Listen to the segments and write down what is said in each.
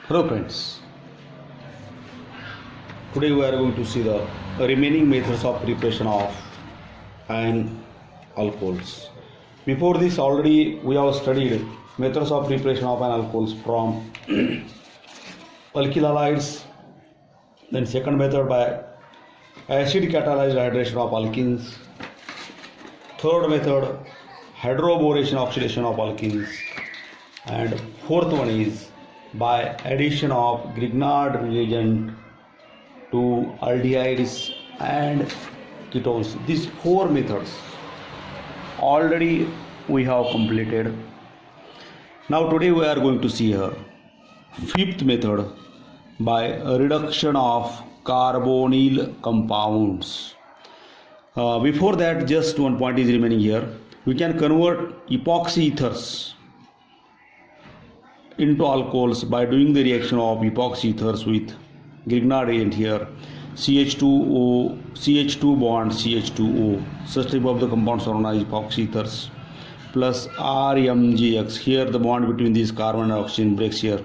Hello friends, today we are going to see the remaining methods of preparation of iron alcohols. Before this already we have studied methods of preparation of iron alcohols from alkyl halides, then second method by acid catalyzed hydration of alkenes, third method hydroboration oxidation of alkenes, and fourth one is by addition of Grignard reagent to aldehydes and ketones. These four methods already we have completed. Now today we are going to see a fifth method by reduction of carbonyl compounds. Before that, just one point is remaining here. We can convert epoxy ethers into alcohols by doing the reaction of epoxy ethers with Grignard reagent here, CH2O, CH2 bond CH2O. Such type of the compounds are known as epoxy ethers, plus RMGX. Here the bond between this carbon and oxygen breaks here.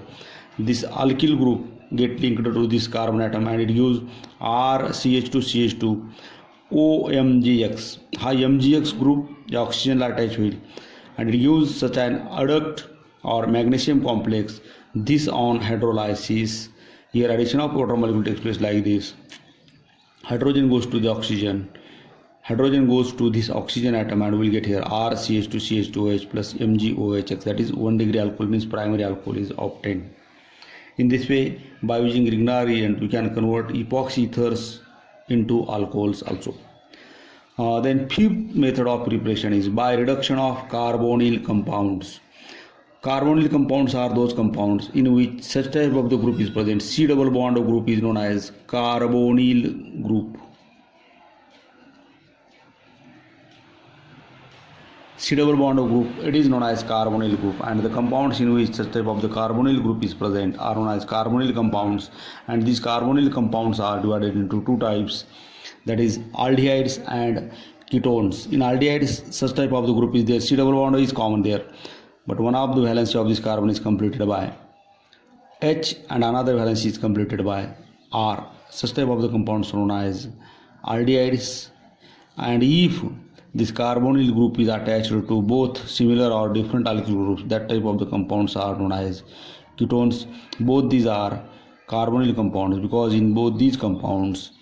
This alkyl group get linked to this carbon atom and it gives RCH2CH2 OMGX. हा MGX group या oxygen ला attach होईल and it gives such an adduct or magnesium complex. This on hydrolysis, here addition of water molecule takes place like this. Hydrogen goes to the oxygen, hydrogen goes to this oxygen atom and we'll get here RCH2CH2OH plus MgOH. That is 1 degree alcohol, means primary alcohol is obtained. In this way, by using Grignard reagent we can convert epoxy ethers into alcohols also. Then fifth method of preparation is by reduction of carbonyl compounds. Carbonyl compounds are those compounds in which such type of the group is present. C double bond of group is known as carbonyl group. C double bond of group, it is known as carbonyl group, and the compounds in which such type of the carbonyl group is present are known as carbonyl compounds, and these carbonyl compounds are divided into two types, that is aldehydes and ketones. In aldehydes, such type of the group is there, C double bond is common there, but one of the valency of this carbon is completed by H and another valency is completed by R. Such type of the compounds are known as aldehydes, and if this carbonyl group is attached to both similar or different alkyl groups, that type of the compounds are known as ketones. Both these are carbonyl compounds because in both these compounds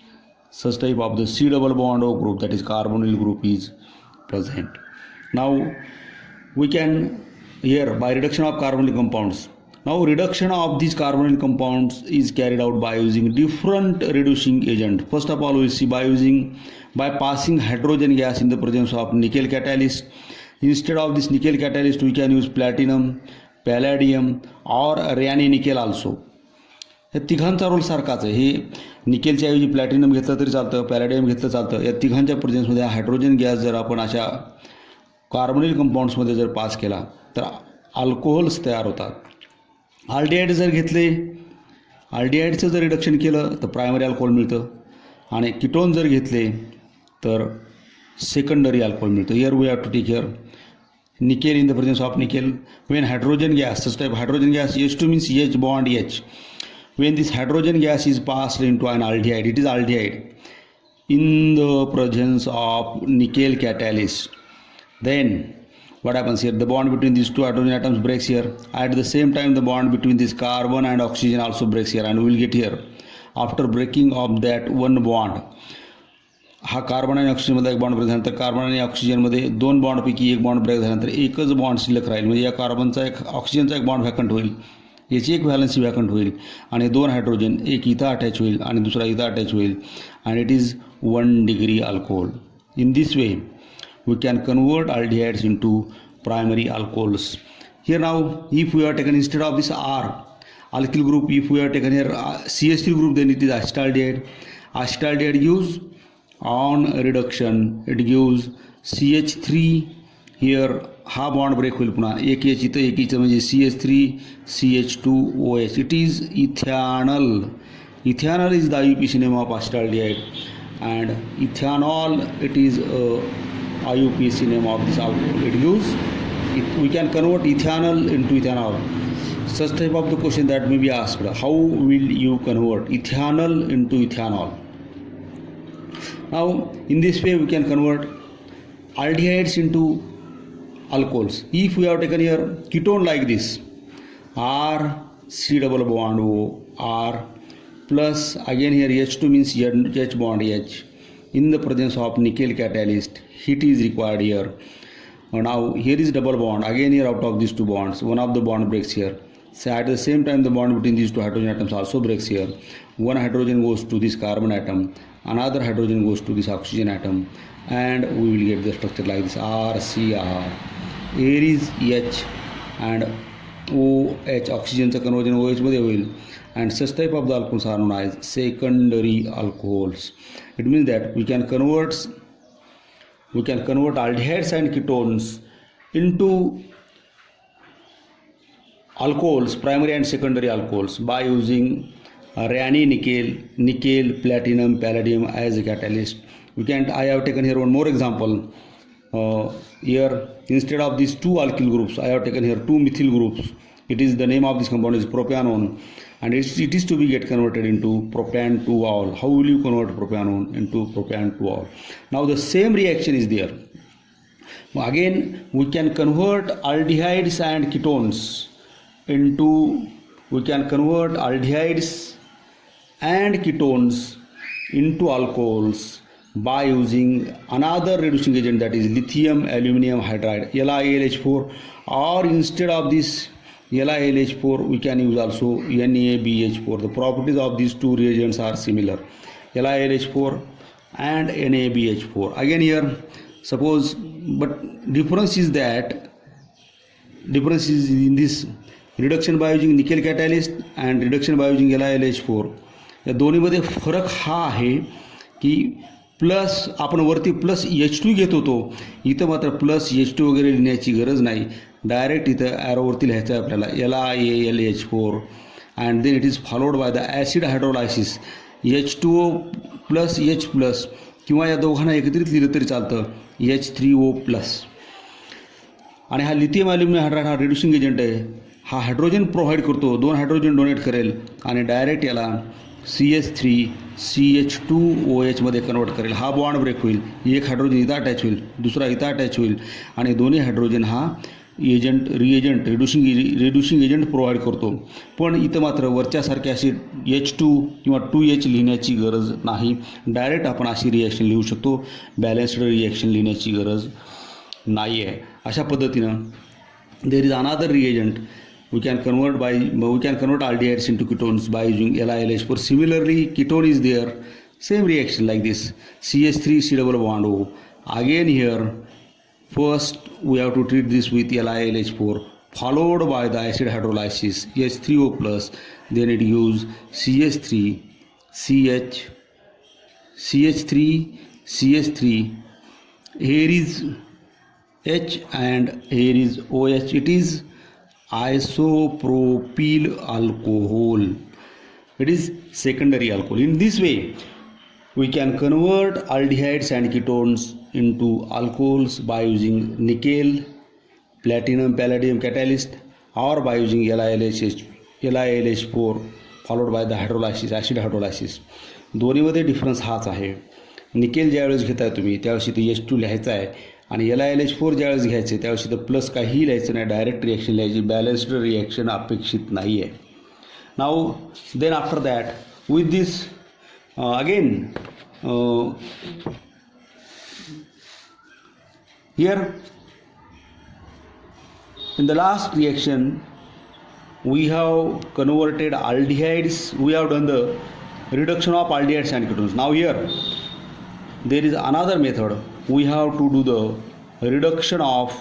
such type of the C double bond O group, that is carbonyl group, is present. Now we can here by reduction of carbonyl compounds. Now reduction of these carbonyl compounds is carried out by using different reducing agent. First of all, we see by passing hydrogen gas in the presence of nickel catalyst. Instead of this nickel catalyst we can use platinum, palladium or rhenium nickel also. या तिघांचा role सारखाच आहे. हे निकेलच्या ऐवजी platinum घेतलं तरी चालतं, पॅलेडियम घेतलं चालतं. या तिघांच्या प्रेझेन्समध्ये हायड्रोजन गॅस जर आपण अशा कार्बोनिल कंपाऊंड्समध्ये जर पास केला तर अल्कोहोल्स तयार होतात. आल्डिहाइड जर घेतले, आल्डिहाइडचं जर रिडक्शन केलं तर प्रायमरी अल्कोहोल मिळतं, आणि कीटोन जर घेतले तर सेकंडरी अल्कोहोल मिळतं. Here we have to take here nickel in the presence of nickel. When hydrogen gas, such type hydrogen gas, H2 means H bond H. When this hydrogen gas is passed into an aldehyde, it is aldehyde in the presence of nickel catalyst. Then what happens here? The bond between these two hydrogen atoms breaks here. At the same time, the bond between this carbon and oxygen also breaks here, and we will get here after breaking of that one bond. हा carbon आणि ऑक्सिजनमध्ये एक bond break झाल्यानंतर carbon आणि ऑक्सिजनमध्ये दोन बॉन्डपैकी एक bond break झाल्यानंतर एकच bond शिल्लक राहील. म्हणजे या कार्बनचा एक ऑक्सिजनचा एक बॉन्ड व्हॅकंट होईल, याची एक व्हॅलन्सी व्हॅकंट होईल, आणि दोन हायड्रोजन एक इथं अटॅच होईल आणि दुसरा इथं अटॅच होईल, आणि इट इज 1 degree अल्कोहोल. In this way we can convert aldehydes into primary alcohols. Here now if we are taken instead of this R alkyl group, if we are taken here CH3 group, then it is acetaldehyde. Acetaldehyde gives on reduction it gives CH3. here हा bond break होईल, पुन्हा एक H इथं एक इथं, म्हणजे CH3 CH2OH. It is ethanal. Ethanal is the IUPAC name of acetaldehyde, and ethanol it is IUPAC name of this alcohol. We can convert ethanol into ethanol. such type of the question that may be asked, how will you convert ethanol into ethanol? Now in this way we can convert aldehydes into alcohols. If we have taken here ketone like this, R C double bond O, R plus again here H2 means H bond H. In the presence of nickel catalyst, heat is required here. Now here is double bond, again here out of these two bonds, one of the bond breaks here. So at the same time the bond between these two hydrogen atoms also breaks here. One hydrogen goes to this carbon atom, another hydrogen goes to this oxygen atom, and we will get the structure like this, RCR. Here is H and OH, oxygenचं conversion OH मध्ये होईल, and such type of the alcohols are known as secondary alcohols. It means that we can convert aldehydes and ketones into alcohols, primary and secondary alcohols, by using nickel, platinum, palladium as a catalyst. I have taken here one more example. Here instead of these two alkyl groups, I have taken here two methyl groups. It is the name of this compound is propanone, and it is to be get converted into propan 2-ol. How will you convert propanone into propan 2-ol? Now the same reaction is there. Again we can convert aldehydes and ketones into alcohols by using another reducing agent, that is lithium aluminum hydride, LiAlH4, or instead of this LiAlH4 we can use also NaBH4. The properties of these two reagents are similar, LiAlH4 and NaBH4. Again here suppose, but difference is in this reduction by using nickel catalyst and reduction by using LiAlH4. या दोन्हीमध्ये फरक हा आहे की plus आपण वरती plus H2 घेत होतो, इथं मात्र प्लस H2 वगैरे लिहिण्याची गरज नाही. डायरेक्ट इथं ॲरोवरती लिहायचं आहे आपल्याला LiAlH4 and then it is followed by the acid hydrolysis H2O plus H plus, किंवा या दोघांना एकत्रित लिहिलं तरी चालतं H3O प्लस. आणि हा लिथियम ॲल्युमिनियम हायड्राइड हा रिड्युसिंग एजंट आहे. हा हायड्रोजन प्रोव्हाइड करतो, 2 हायड्रोजन डोनेट करेल आणि डायरेक्ट याला CH3CH2OH मध्ये कन्वर्ट करेल. हा बॉन्ड ब्रेक होईल, एक हायड्रोजन इथं अटॅच होईल, दुसरा इथं अटॅच होईल, आणि दोन्ही हायड्रोजन हा रिएजंट रिड्युसिंग एजंट प्रोव्हाइड करतो. पण इथं मात्र वरच्यासारखे अशी H2 किंवा 2H लिहिण्याची गरज नाही. डायरेक्ट आपण अशी रिॲक्शन लिहू शकतो, बॅलन्स्ड रिॲक्शन लिहिण्याची गरज नाही आहे. अशा पद्धतीनं there is another reagent we can convert aldehydes into ketones by using LiAlH4. Similarly ketone is there, same reaction like this, CH3 C double bond O. Again here first we have to treat this with LiAlH4 followed by the acid hydrolysis H3O plus, then it use CH3 here is H and here is OH. It is isopropyl alcohol. It is secondary alcohol. In this way we can convert aldehydes and ketones into alcohols by using nickel, platinum, palladium catalyst, or by using LiAlH4 followed by the hydrolysis, acid hydrolysis. दोन्हीमध्ये difference हाच आहे. Nickel ज्यावेळेस घेताय तुम्ही त्यावेळेस इथे H2 लिहायचं आहे, आणि LiAlH4 ज्यावेळेस घ्यायचे त्यावेळेस इथं प्लस काहीही लिहायचं नाही, डायरेक्ट रिॲक्शन लिहायची. बॅलन्स्ड रिॲक्शन अपेक्षित नाही आहे. Now then after that with this again here in the last reaction we have converted aldehydes, we have done the reduction of aldehydes and ketones. Now here there is another method, we have to do the reduction of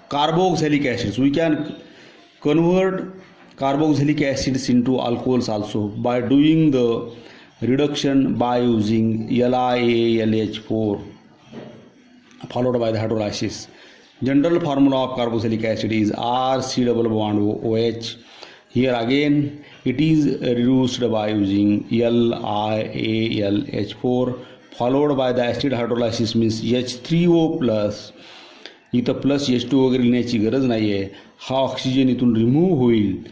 carboxylic acids. We can convert carboxylic acids into alcohols also by doing the reduction by using LiAlH4 followed by the hydrolysis. General formula of carboxylic acid is RC double bond OH. Here again it is reduced by using LiAlH4 followed by the acid hydrolysis means H3O plus. इथं plus H2 वगैरे लिहिण्याची गरज नाही आहे. हा oxygen इथून remove होईल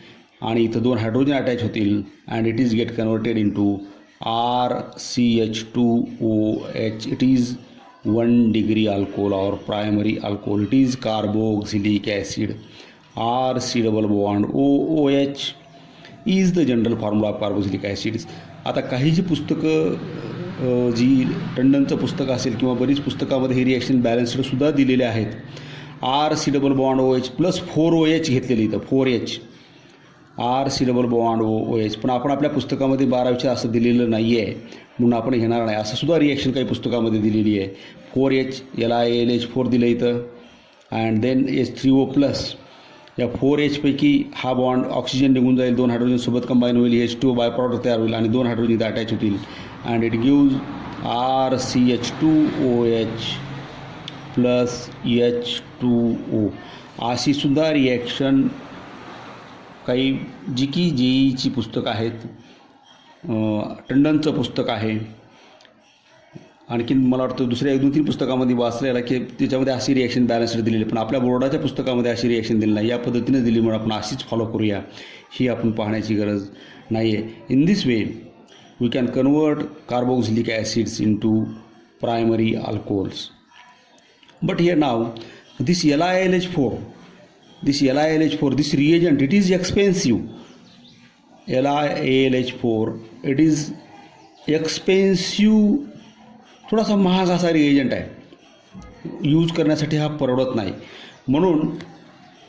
आणि इथं 2 हायड्रोजन अटॅच होतील and it is get converted into RCH2OH. It is 1 degree alcohol or primary alcohol. It is carboxylic acid. RC double bond OOH is the general formula of carboxylic acids. आता काही जी पुस्तकं जी टंडनचं पुस्तक असेल किंवा बरीच पुस्तकामध्ये हे reaction balanced सुद्धा दिलेले आहेत. RC double bond OH plus 4OH घेतलेली इथं 4H RC double bond OH. पण आपण आपल्या पुस्तकामध्ये 12वीच्या असं दिलेलं नाही आहे म्हणून आपण घेणार नाही. असं सुद्धा रिॲक्शन काही पुस्तकामध्ये दिलेली आहे. 4H LiAlH4 दिलं इथं अँड देन H3O प्लस. या 4H पैकी हा बॉन्ड ऑक्सिजन निघून जाईल, 2 हायड्रोजन सोबत कंबाईन होईल, H2O बाय प्रॉडक्ट तयार होईल आणि 2 हायड्रोजन इथं अटॅच होतील and it gives RCH2OH plus H2O. अशी सुद्धा रिॲक्शन काही जी की JEEची पुस्तकं आहेत, टंडनचं पुस्तक आहे, आणखीन मला वाटतं दुसऱ्या 1-2-3 पुस्तकामध्ये वाचलेला की त्याच्यामध्ये अशी रिॲक्शन बॅलन्स्ड दिलेली, पण आपल्या बोर्डाच्या पुस्तकामध्ये अशी रिॲक्शन दिली नाही. या पद्धतीने दिली म्हणून आपण अशीच फॉलो करूया ही आपण पाहण्याची गरज नाही आहे. In this way we can convert carboxylic acids into primary alcohols. But here now this LiAlH4, this reagent, it is expensive. LiAlH4, it is expensive, थोडासा महाग असा रिएजंट आहे, यूज करण्यासाठी हा परवडत नाही. म्हणून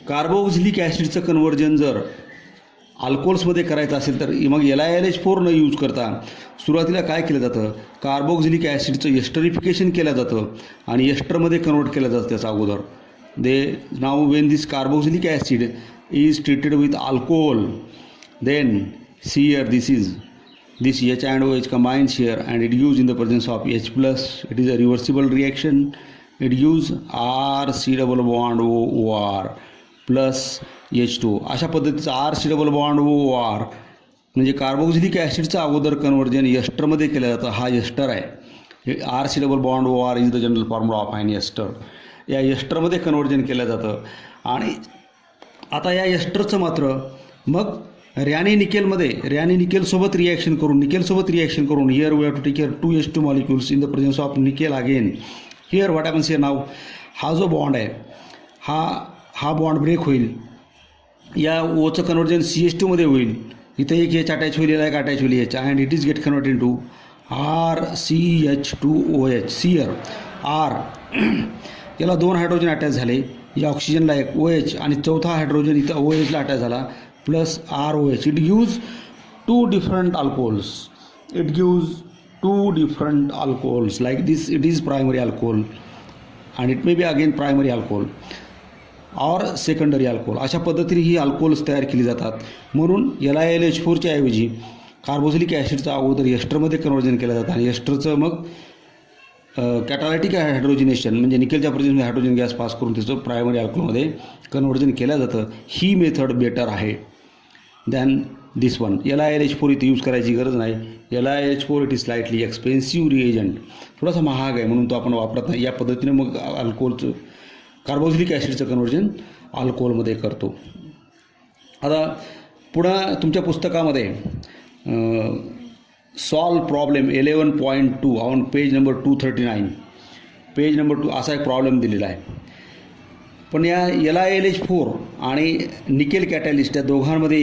कार्बोक्सिलिक ॲसिडचं कन्व्हर्जन जर अल्कोहोल्समध्ये करायचं असेल तर मग LiAlH4 न यूज करता सुरुवातीला काय केलं जातं, कार्बोक्सिलिक ॲसिडचं एस्टरिफिकेशन केलं जातं आणि एस्टरमध्ये कन्वर्ट केलं जातं त्याचा अगोदर. Now when this carboxylic acid is treated with alcohol, then see here this H and OH combines here and it gives in the presence of H plus. It is a reversible reaction. It gives RC double bond OR plus H2. अशा पद्धतीचा RC double bond OR म्हणजे carboxylic ॲसिडचं अगोदर conversion एस्टरमध्ये केलं जातं. हा ester आहे. RC double bond OR is the general formula of an ester. या एस्टरमध्ये conversion केलं जातं आणि आता या एस्टरचं मात्र मग रॅनी निकेलसोबत रिॲक्शन करून here we have to take here 2 H2 molecules in the presence of nickel again. Here what happens here now, हा जो बॉन्ड आहे हा बॉन्ड ब्रेक होईल, या ओचं कन्वर्जन CH2मध्ये होईल, इथं एक H अटॅच होईल, एक अटॅच होईल H and it is get convert into RCH2OH. Here R याला 2 हायड्रोजन अटॅच झाले, या ऑक्सिजनला एक OH आणि चौथा हायड्रोजन इथं OHला अटॅच झाला plus ROH. It gives 2 different alcohols. Like this it is primary alcohol and it may be again primary alcohol or secondary alcohol. अशा पद्धतीने ही अल्कोहोल्स तयार केली जातात. म्हणून LiAlH4च्या ऐवजी कार्बोक्सिलिक ॲसिडचं अगोदर एस्टरमध्ये कन्वर्जन केलं जातं आणि एस्टरचं मग कॅटालिटिक हायड्रोजनेशन म्हणजे निकेलच्या प्रेझेन्समध्ये हायड्रोजन गॅस पास करून त्याचं प्रायमरी अल्कोहोलमध्ये कन्वर्जन केलं जातं. ही मेथड बेटर आहे दॅन दिस वन. LiAlH4 इथे यूज करायची गरज नाही. LiAlH4 it is slightly expensive reagent, थोडासा महाग आहे म्हणून तो आपण वापरत नाही. या पद्धतीने मग अल्कोहोलचं कार्बोक्सिलिक ॲसिडचं कन्वर्जन अल्कोहोलमध्ये करतो. आता पुढं तुमच्या पुस्तकामध्ये solve problem 11.2 on page number 239 असा एक प्रॉब्लेम दिलेला आहे. पण या LiAlH4 आणि निकेल कॅटॅलिस्ट या दोघांमध्ये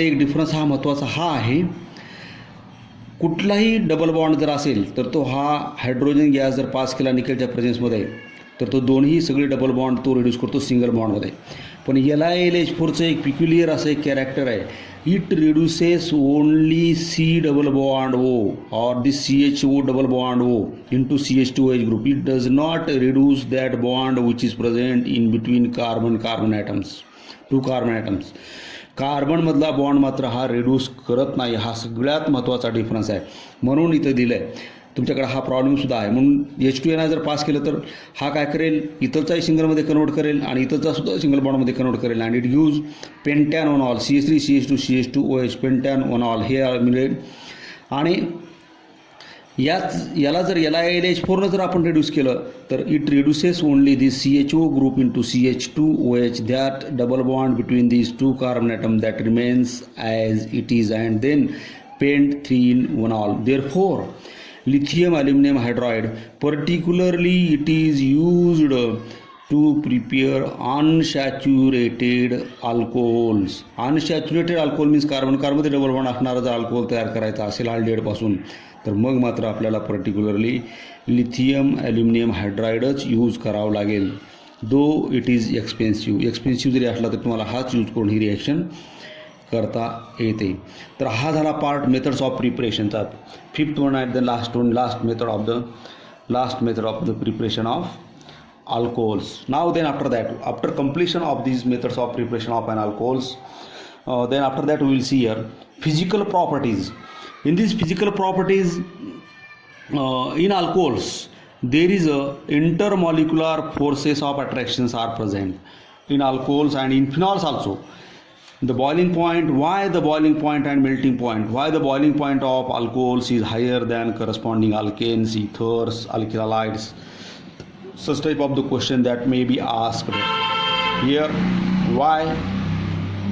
एक डिफरन्स हा महत्त्वाचा हा आहे. कुठलाही डबल बॉन्ड जर असेल तर तो हा हायड्रोजन गॅस जर पास केला निकेलच्या प्रेझेन्समध्ये तर तो दोन्ही सगळे डबल बॉन्ड तो रिड्यूस करतो सिंगल बॉन्डमध्ये. पण LiAlH4चं एक पिक्युलियर असं एक कॅरेक्टर आहे, it reduces only C double bond O or this CHO double bond O into CH2OH group. It does not reduce that bond which is present in between carbon atoms, 2 carbon atoms. कार्बनमधला bond मात्र हा reduce करत नाही. हा सगळ्यात महत्त्वाचा difference आहे. म्हणून इथं दिलं आहे तुमच्याकडे हा प्रॉब्लेमसुद्धा आहे. म्हणून H2NI जर पास केलं तर हा काय करेल, इथलचाही सिंगलमध्ये कन्वर्ट करेल आणि इथलचा सुद्धा सिंगल बॉन्डमध्ये कन्वर्ट करेल and it use pentanonol CH3 CH2 CH2OH pentanonol हे मिळेल. आणि याला जर LiLH4 जर आपण रिड्यूस केलं तर it reduces only this CHO group into CH2OH, that double bond between these two carbon atom that remains as it is and then pent 3 in 1 all. Therefore, lithium aluminum hydride particularly it is used to prepare unsaturated alcohols. Unsaturated alcohol means कार्बनमध्ये double bond असणारा जर alcohol तयार करायचा असेल अल्डिहाइडपासून तर मग मात्र आपल्याला particularly lithium aluminium हायड्राईडच use करावं लागेल. दो इट इज एक्सपेन्सिव्ह जरी असला तर तुम्हाला हाच यूज करून ही रिॲक्शन करता येते. तर हा झाला पार्ट मेथड्स ऑफ प्रिपरेशनचा. Fifth one at the last method of the preparation of alcohols. Now then after completion of these methods of preparation of an alcohols, then after that we will see here physical properties. In these physical properties, in alcohols there is a intermolecular forces of attractions are present in alcohols and in phenols also. The boiling point, why the boiling point and melting point, why the boiling point of alcohols is higher than corresponding alkanes, ethers, alkylides. Such type of the question that may be asked here. Why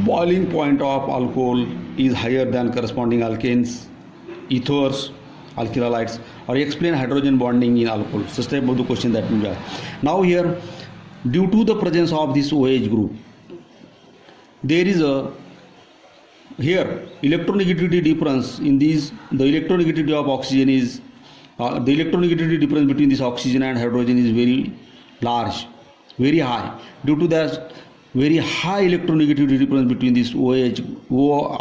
boiling point of alcohol is higher than corresponding alkanes, ethers, alkylides, or explain hydrogen bonding in alcohol. Such type of the question that may be asked. Now here, due to the presence of this OH group, there is a here electronegativity difference in these. The electronegativity of oxygen is the electronegativity difference between this oxygen and hydrogen is very large, very high. Due to that very high electronegativity difference between this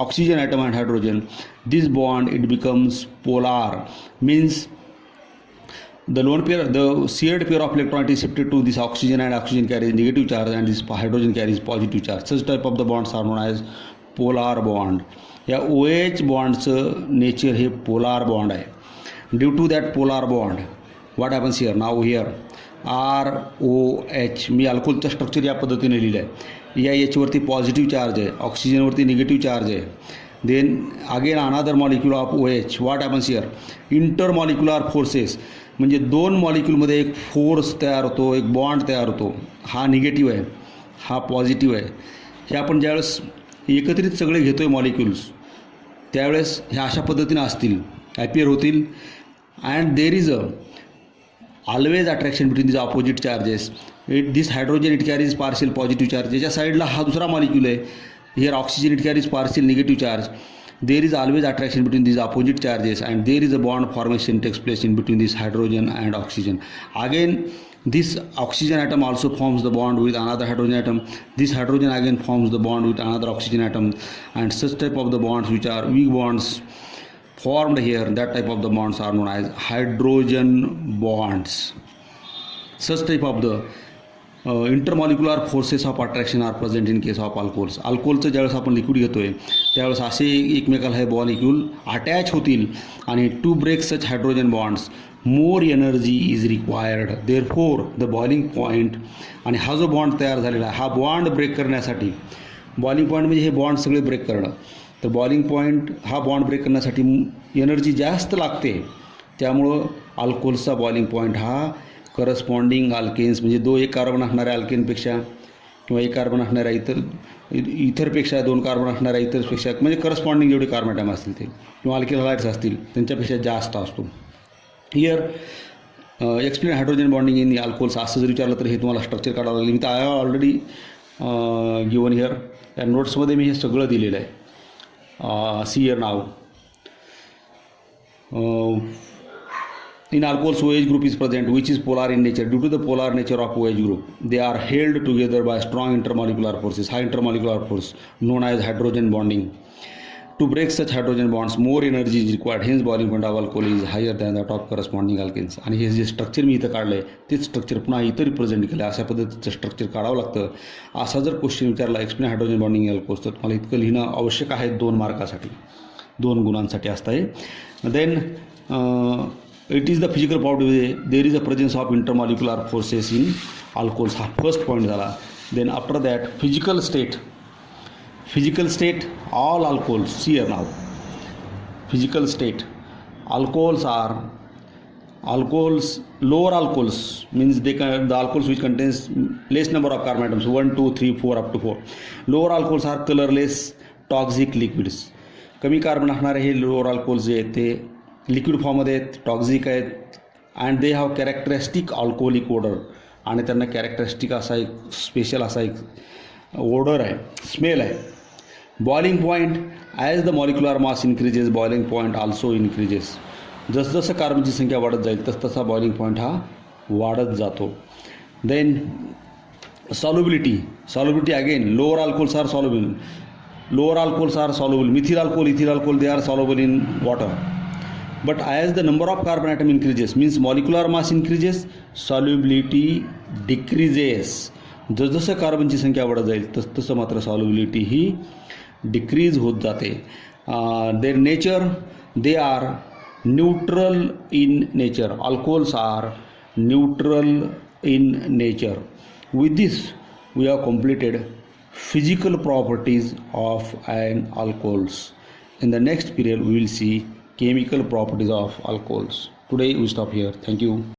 oxygen atom and hydrogen, this bond it becomes polar, means the lone pair, the shared pair of electron is shifted to this oxygen and oxygen carries negative charge and this hydrogen carries positive charge. Such type of the bonds are known as polar bond. या OH बॉन्डचं nature हे polar bond आहे. Due to that polar bond, what happens here? Now here ROH, मी अल्कोहोलचं structure या पद्धतीने लिहिलं आहे. या H वरती पॉझिटिव्ह चार्ज आहे, ऑक्सिजनवरती निगेटिव्ह चार्ज आहे. Then again another molecule of OH. What happens here? Intermolecular forces, म्हणजे दोन मॉलिक्यूलमध्ये एक फोर्स तयार होतो, एक बॉन्ड तयार होतो. हा निगेटिव्ह आहे, हा पॉझिटिव्ह आहे. हे आपण ज्यावेळेस एकत्रित सगळे घेतो आहे मॉलिक्युल्स त्यावेळेस ह्या अशा पद्धतीनं असतील, ॲपियर होतील. and there is a always attraction between these opposite charges. This hydrogen it carries partial positive charge. ज्याच्या साईडला हा दुसरा मॉलिक्यूल आहे, here oxygen it carries partial negative charge. There is always attraction between these opposite charges and there is a bond formation takes place in between this hydrogen and oxygen. Again this oxygen atom also forms the bond with another hydrogen atom. This hydrogen again forms the bond with another oxygen atom, and such type of the bonds which are weak bonds formed here, that type of the bonds are known as hydrogen bonds. Such type of the intermolecular forces of attraction are present in case of alcohols. अल्कोहोलचं ज्यावेळेस आपण liquid घेतोय त्यावेळेस असे एकमेकाला हे molecule attach होतील आणि to break such hydrogen bonds more energy is required. Therefore the boiling point, आणि हा जो बॉन्ड तयार झालेला आहे हा बॉन्ड ब्रेक करण्यासाठी, बॉइलिंग पॉईंट म्हणजे हे बॉन्ड सगळे ब्रेक करणं, तर बॉइलिंग पॉईंट हा बॉन्ड ब्रेक करण्यासाठी एनर्जी जास्त लागते. त्यामुळं अल्कोहोलचा बॉइलिंग पॉईंट हा करस्पॉन्डिंग अल्केन्स, म्हणजे एक कार्बन असणाऱ्या अल्केनपेक्षा किंवा एक कार्बन असणाऱ्या इथरपेक्षा 2 कार्बन असणाऱ्या इथरपेक्षा, म्हणजे करस्पॉन्डिंग जेवढे कार्बन ॲटम असतील ते किंवा अल्किलाइड्स असतील त्यांच्यापेक्षा जास्त असतो. Here explain hydrogen bonding in alcohols असं जर विचारलं तर हे तुम्हाला स्ट्रक्चर काढावं लागेल. मी तर I have already given here, या नोट्समध्ये मी हे सगळं दिलेलं आहे. See here now. In alcohols OH group is present which is polar in nature. Due to the polar nature of OH group, they are held together by strong intermolecular forces. High intermolecular force known as hydrogen bonding. To break such hydrogen bonds more energy is required. Hence boiling point of alcohol is higher than that of corresponding alkanes. आणि हे जे structure मी इथं काढलं आहे तेच structure पुन्हा इथं represent केलं आहे. अशा पद्धतीचं स्ट्रक्चर काढावं लागतं. असा जर क्वेश्चन विचारला एक्सप्लेन हायड्रोजन बॉन्डिंग अल्कोहोल्स तर तुम्हाला इतकं लिहिणं आवश्यक आहे 2 मार्कासाठी, 2 गुणांसाठी असतं आहे. Then it is the physical property, there is a presence of intermolecular forces in alcohols. हा फर्स्ट पॉईंट झाला. Then after that physical state all alcohols. See here now, physical state alcohols are alcohols, lower alcohols means the alcohols which contains less number of carbon atoms, 1 2 3 4 up to 4. Lower alcohols are colorless toxic liquids. कमी carbon असणारे हे lower alcohols जे आहेत ते liquid फॉर्ममध्ये आहेत, toxic आहेत and they have characteristic alcoholic odour आणि त्यांना characteristic असा एक स्पेशल असा एक ओडर आहे, स्मेल आहे. Boiling point, as the molecular mass increases boiling point also increases. जसजसं कार्बनची संख्या वाढत जाईल तसतसा बॉइलिंग पॉईंट हा वाढत जातो. Then solubility again lower alcohols are soluble. Lower alcohols are soluble. Methyl alcohol, ethyl alcohol, they are soluble in water. But as the number of carbon atom increases, means molecular mass increases, solubility decreases. जसजसं कार्बनची संख्या वाढत जाईल तसतसं मात्र solubility ही decrease होत जाते. Their nature, they are neutral in nature. Alcohols are neutral in nature. With this we have completed physical properties of an alcohols. In the next period we will see chemical properties of alcohols. Today we stop here. Thank you.